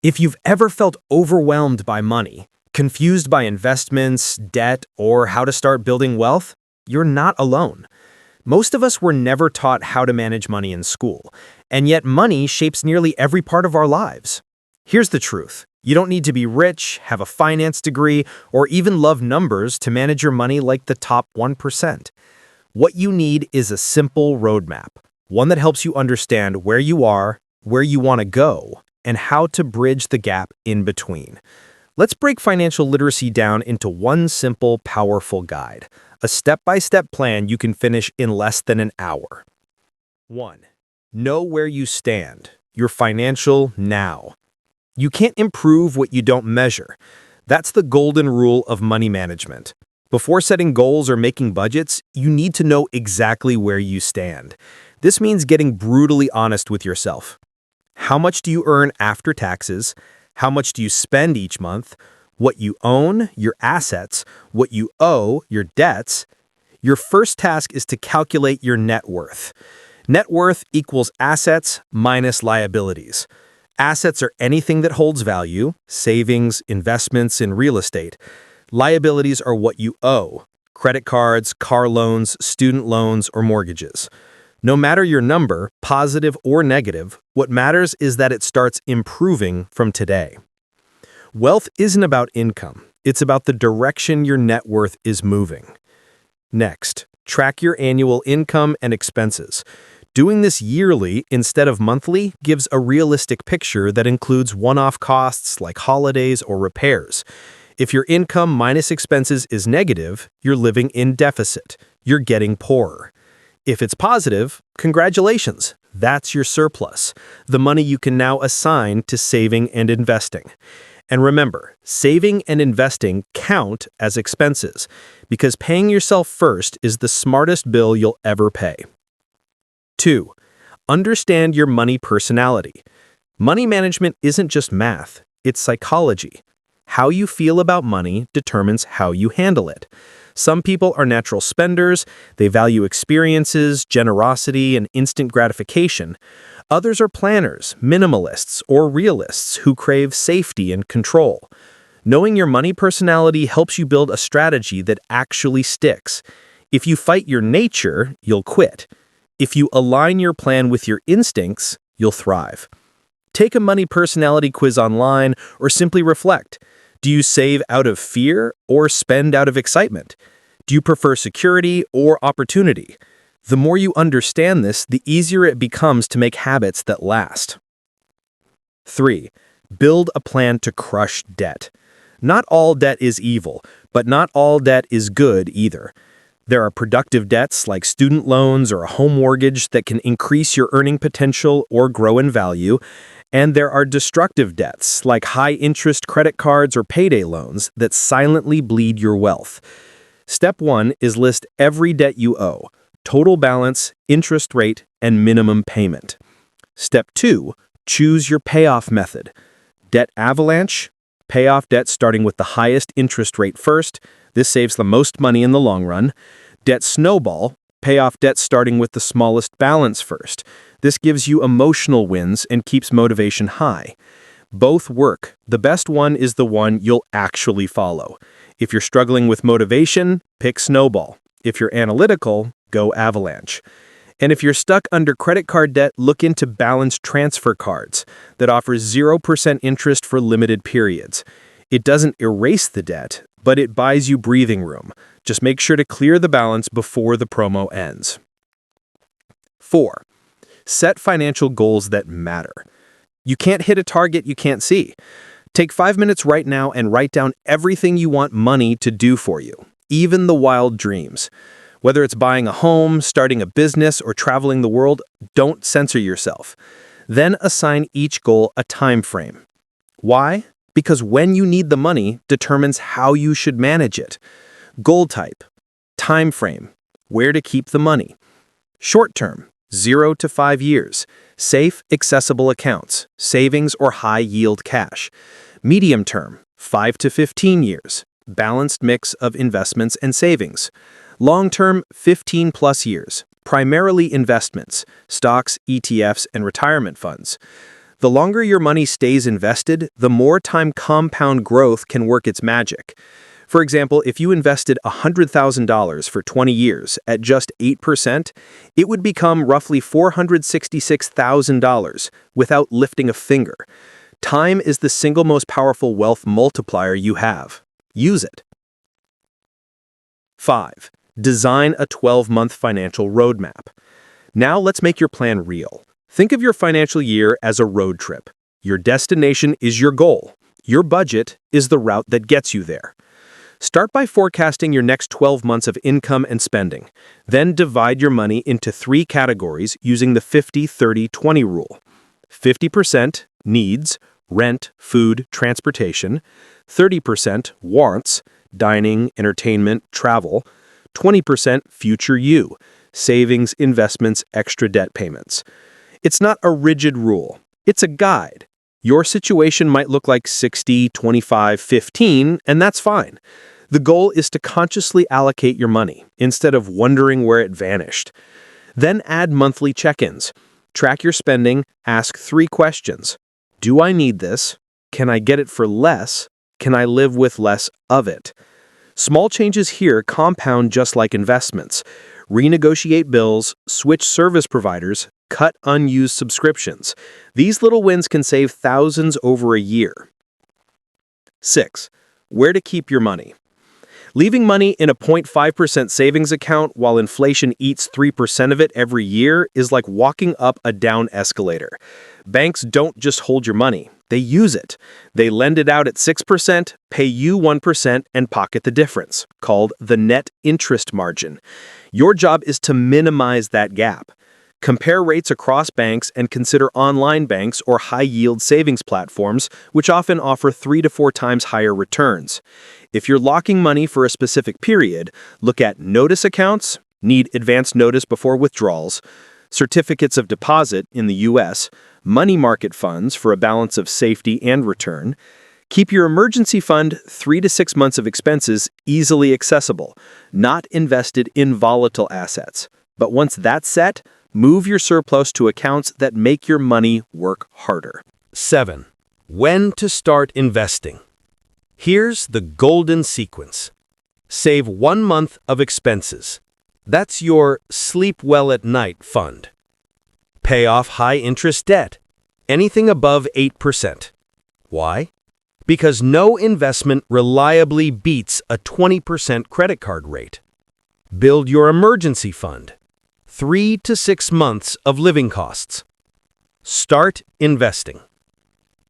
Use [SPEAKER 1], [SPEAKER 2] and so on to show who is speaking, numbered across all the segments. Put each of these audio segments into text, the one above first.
[SPEAKER 1] If you've ever felt overwhelmed by money, confused by investments, debt, or how to start building wealth, you're not alone. Most of us were never taught how to manage money in school, and yet money shapes nearly every part of our lives. Here's the truth. You don't need to be rich, have a finance degree, or even love numbers to manage your money like the top 1%. What you need is a simple roadmap, one that helps you understand where you are, where you want to go, and how to bridge the gap in between. Let's break financial literacy down into one simple, powerful guide, a step-by-step plan you can finish in less than an hour. 1. Know where you stand, your financial now. You can't improve what you don't measure. That's the golden rule of money management. Before setting goals or making budgets, you need to know exactly where you stand. This means getting brutally honest with yourself. How much do you earn after taxes? How much do you spend each month? What you own, your assets, what you owe, your debts. Your first task is to calculate your net worth. Net worth equals assets minus liabilities. Assets are anything that holds value, savings, investments in real estate. Liabilities are what you owe, credit cards, car loans, student loans, or mortgages. No matter your number, positive or negative, what matters is that it starts improving from today. Wealth isn't about income. It's about the direction your net worth is moving. Next, track your annual income and expenses. Doing this yearly instead of monthly gives a realistic picture that includes one-off costs like holidays or repairs. If your income minus expenses is negative, you're living in deficit. You're getting poorer. If it's positive, congratulations, that's your surplus, the money you can now assign to saving and investing. And remember, saving and investing count as expenses, because paying yourself first is the smartest bill you'll ever pay. 2. Understand your money personality. Money management isn't just math, it's psychology. How you feel about money determines how you handle it. Some people are natural spenders, they value experiences, generosity, and instant gratification. Others are planners, minimalists, or realists who crave safety and control. Knowing your money personality helps you build a strategy that actually sticks. If you fight your nature, you'll quit. If you align your plan with your instincts, you'll thrive. Take a money personality quiz online or simply reflect. Do you save out of fear or spend out of excitement? Do you prefer security or opportunity? The more you understand this, the easier it becomes to make habits that last. 3. Build a plan to crush debt. Not all debt is evil, but not all debt is good either. There are productive debts like student loans or a home mortgage that can increase your earning potential or grow in value, and there are destructive debts like high-interest credit cards or payday loans that silently bleed your wealth. Step 1 is list every debt you owe, total balance, interest rate, and minimum payment. Step 2, choose your payoff method. Debt avalanche, pay off debt starting with the highest interest rate first. This saves the most money in the long run. Debt snowball, pay off debt starting with the smallest balance first. This gives you emotional wins and keeps motivation high. Both work. The best one is the one you'll actually follow. If you're struggling with motivation, pick snowball. If you're analytical, go avalanche. And if you're stuck under credit card debt, look into balance transfer cards that offers 0% interest for limited periods. It doesn't erase the debt, but it buys you breathing room. Just make sure to clear the balance before the promo ends. 4. Set financial goals that matter. You can't hit a target you can't see. Take 5 minutes right now and write down everything you want money to do for you, even the wild dreams. Whether it's buying a home, starting a business, or traveling the world, don't censor yourself. Then assign each goal a time frame. Why? Because when you need the money determines how you should manage it. Goal type, time frame, where to keep the money. Short term, 0 to 5 years, safe, accessible accounts, savings or high-yield cash. Medium term, 5 to 15 years, balanced mix of investments and savings. Long term, 15+ years, primarily investments, stocks, ETFs, and retirement funds. The longer your money stays invested, the more time compound growth can work its magic. For example, if you invested $100,000 for 20 years at just 8%, it would become roughly $466,000 without lifting a finger. Time is the single most powerful wealth multiplier you have. Use it. 5. Design a 12-month financial roadmap. Now let's make your plan real. Think of your financial year as a road trip. Your destination is your goal. Your budget is the route that gets you there. Start by forecasting your next 12 months of income and spending. Then divide your money into 3 categories using the 50-30-20 rule. 50% needs, rent, food, transportation. 30% wants, dining, entertainment, travel. 20% future you, savings, investments, extra debt payments. It's not a rigid rule. It's a guide. Your situation might look like 60, 25, 15, and that's fine. The goal is to consciously allocate your money instead of wondering where it vanished. Then add monthly check-ins. Track your spending, ask 3 questions. Do I need this? Can I get it for less? Can I live with less of it? Small changes here compound just like investments. Renegotiate bills, switch service providers, cut unused subscriptions. These little wins can save thousands over a year. 6. Where to keep your money. Leaving money in a 0.5% savings account while inflation eats 3% of it every year is like walking up a down escalator. Banks don't just hold your money, they use it. They lend it out at 6%, pay you 1%, and pocket the difference, called the net interest margin. Your job is to minimize that gap. Compare rates across banks and consider online banks or high-yield savings platforms, which often offer 3 to 4 times higher returns. If you're locking money for a specific period, look at notice accounts, need advance notice before withdrawals, certificates of deposit in the U.S., money market funds for a balance of safety and return. Keep your emergency fund 3 to 6 months of expenses easily accessible, not invested in volatile assets. But once that's set, move your surplus to accounts that make your money work harder.
[SPEAKER 2] 7. When to start investing. Here's the golden sequence. Save 1 month of expenses. That's your sleep well at night fund. Pay off high-interest debt, anything above 8%. Why? Because no investment reliably beats a 20% credit card rate. Build your emergency fund. 3 to 6 months of living costs. Start investing.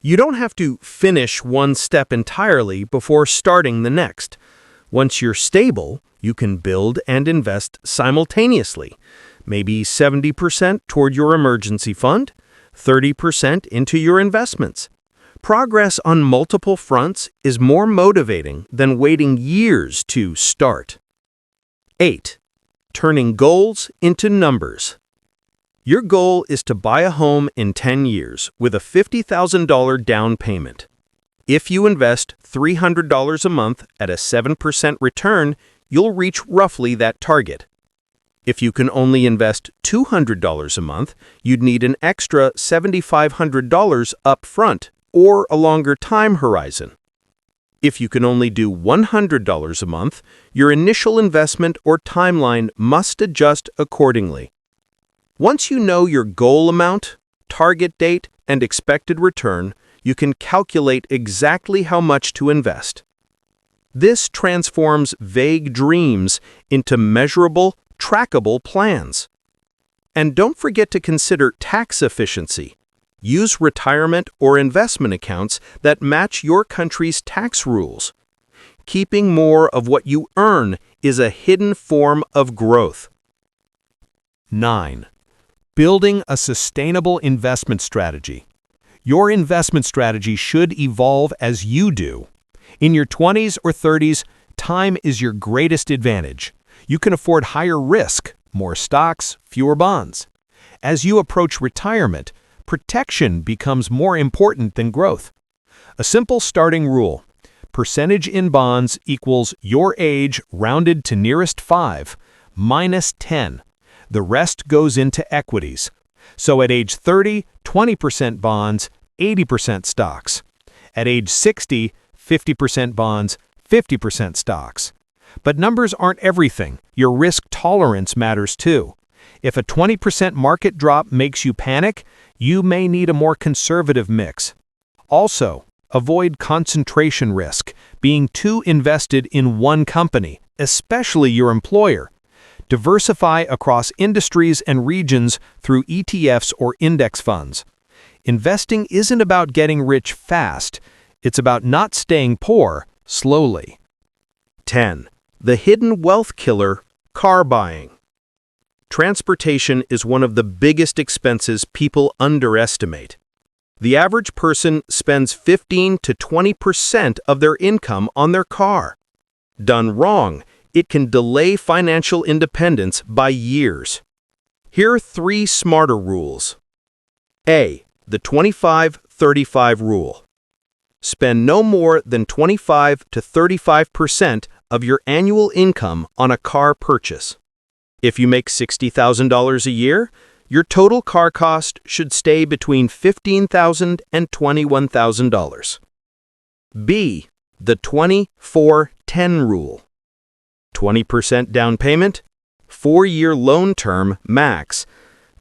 [SPEAKER 2] You don't have to finish one step entirely before starting the next. Once you're stable, you can build and invest simultaneously. Maybe 70% toward your emergency fund, 30% into your investments. Progress on multiple fronts is more motivating than waiting years to start. 8. Turning goals into numbers. Your goal is to buy a home in 10 years with a $50,000 down payment. If you invest $300 a month at a 7% return, you'll reach roughly that target. If you can only invest $200 a month, you'd need an extra $7,500 up front or a longer time horizon. If you can only do $100 a month, your initial investment or timeline must adjust accordingly. Once you know your goal amount, target date, and expected return, you can calculate exactly how much to invest. This transforms vague dreams into measurable, trackable plans. And don't forget to consider tax efficiency. Use retirement or investment accounts that match your country's tax rules. Keeping more of what you earn is a hidden form of growth. 9. Building a sustainable investment strategy. Your investment strategy should evolve as you do. In your 20s or 30s, time is your greatest advantage. You can afford higher risk, more stocks, fewer bonds. As you approach retirement, protection becomes more important than growth. A simple starting rule: percentage in bonds equals your age rounded to nearest 5 minus 10. The rest goes into equities. So at age 30, 20% bonds,
[SPEAKER 1] 80% stocks. At age 60, 50% bonds, 50% stocks. But numbers aren't everything. Your risk tolerance matters too. If a 20% market drop makes you panic, you may need a more conservative mix. Also, avoid concentration risk, being too invested in one company, especially your employer. Diversify across industries and regions through ETFs or index funds. Investing isn't about getting rich fast, it's about not staying poor slowly.
[SPEAKER 2] 10. The hidden wealth killer, car buying. Transportation is one of the biggest expenses people underestimate. The average person spends 15 to 20% of their income on their car. Done wrong, it can delay financial independence by years. Here are 3 smarter rules. A. The 25-35 rule. Spend no more than 25 to 35% of your annual income on a car purchase. If you make $60,000 a year, your total car cost should stay between $15,000 and $21,000. B. The 24-10 rule. 20% down payment, 4-year loan term max.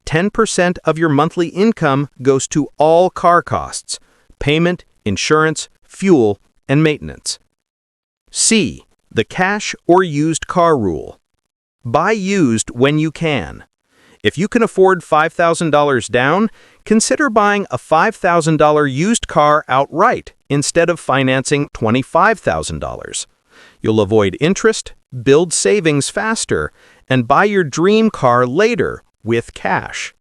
[SPEAKER 2] 10% of your monthly income goes to all car costs, payment, insurance, fuel, and maintenance. C. The cash or used car rule. Buy used when you can. If you can afford $5,000 down, consider buying a $5,000 used car outright instead of financing $25,000. You'll avoid interest, build savings faster, and buy your dream car later with cash.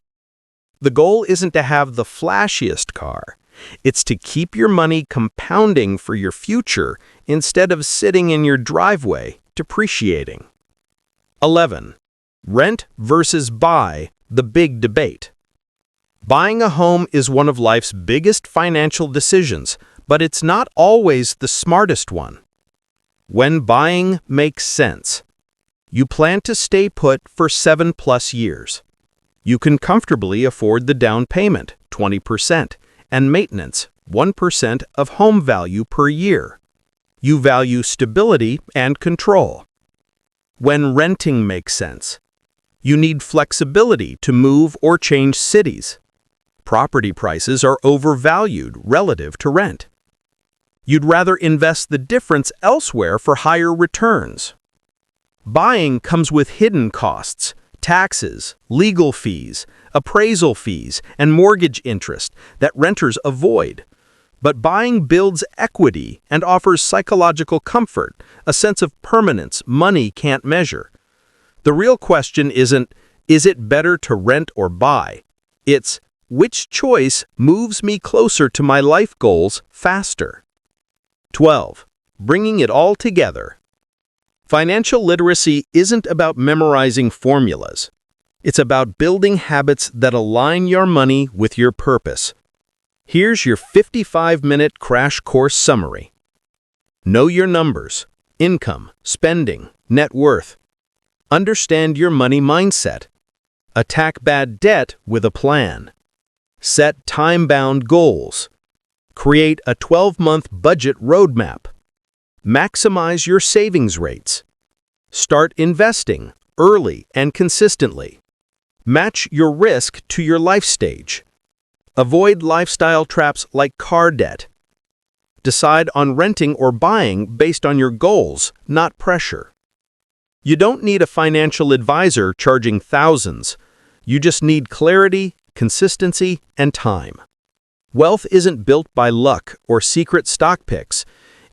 [SPEAKER 2] The goal isn't to have the flashiest car. It's to keep your money compounding for your future instead of sitting in your driveway depreciating. 11. Rent versus buy, the big debate. Buying a home is one of life's biggest financial decisions, but it's not always the smartest one. When buying makes sense, you plan to stay put for 7+ years. You can comfortably afford the down payment, 20%, and maintenance, 1% of home value per year. You value stability and control. When renting makes sense, you need flexibility to move or change cities. Property prices are overvalued relative to rent. You'd rather invest the difference elsewhere for higher returns. Buying comes with hidden costs, taxes, legal fees, appraisal fees, and mortgage interest that renters avoid. But buying builds equity and offers psychological comfort, a sense of permanence money can't measure. The real question isn't, is it better to rent or buy? It's, which choice moves me closer to my life goals faster? 12. Bringing it all together. Financial literacy isn't about memorizing formulas. It's about building habits that align your money with your purpose. Here's your 55-minute crash course summary. Know your numbers, income, spending, net worth. Understand your money mindset. Attack bad debt with a plan. Set time-bound goals. Create a 12-month budget roadmap. Maximize your savings rates. Start investing early and consistently. Match your risk to your life stage. Avoid lifestyle traps like car debt. Decide on renting or buying based on your goals, not pressure. You don't need a financial advisor charging thousands. You just need clarity, consistency, and time. Wealth isn't built by luck or secret stock picks.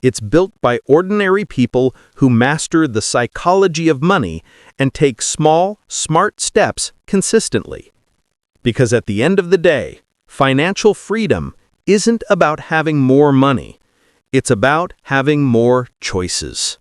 [SPEAKER 2] It's built by ordinary people who master the psychology of money and take small, smart steps consistently. Because at the end of the day, financial freedom isn't about having more money. It's about having more choices.